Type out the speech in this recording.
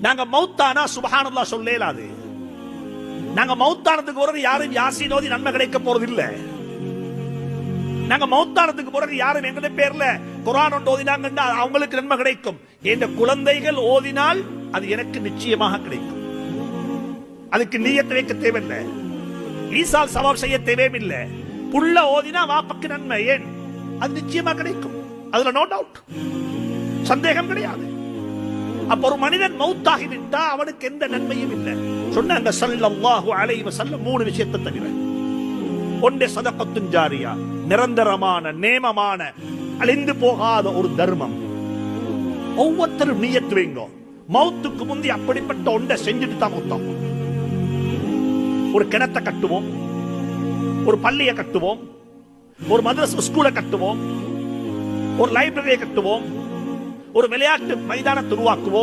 நாங்க மௌத்தானா சுப்ஹானல்லாஹ் சொல்லலாது. நாங்க மௌத்தானதுக்கு பிறகு யாரும் யாசீன் ஓதி நன்மை கிடைக்க போறது இல்ல. நாங்க மௌத்தானதுக்கு பிறகு யாரும் எங்களுடைய பேர்ல குர்ஆன் ஒன்று ஓதினாங்கன்னா அவங்களுக்கு நன்மை கிடைக்கும். என்ற குழந்தைகள் ஓதினால் அது எனக்கு நிச்சயமாக கிடைக்கும். அதுக்கு நிய்யத் வைக்க தேவையில்லை, ஈசால் சவாப் செய்ய தேவையில்லை. புள்ள ஓதினா வாப்பக்கு நன்மை, ஏன் அது நிச்சயமா கிடைக்கும். அதுல நோ டவுட், சந்தேகம் கிடையாது. அப்ப ஒரு மனிதன் மௌத்தாகி விட்டா அவனுக்கு எந்த நன்மையும் இல்லை. சொன்னாங்க ஸல்லல்லாஹு அலைஹி வஸல்லம் 3 விஷயத்தை தவிர. ஒன்று சதகத்துன் ஜாரியா, நிரந்தரமான நேமமான அழிந்து போகாத ஒரு தர்மம். ஒவ்வொருத்தரும் நியத்து வைங்க, மௌத்துக்கு முந்தி அப்படிப்பட்ட ஒன்றை செஞ்சுட்டு தான் மௌத்தாம். ஒரு கிணத்தை கட்டுவோம், ஒரு பள்ளியை கட்டுவோம், ஒரு மதரசா ஸ்கூலை கட்டுவோம், ஒரு லைப்ரரியை கட்டுவோம், ஒரு விளையாட்டு மைதானத்தை உருவாக்குவோம்.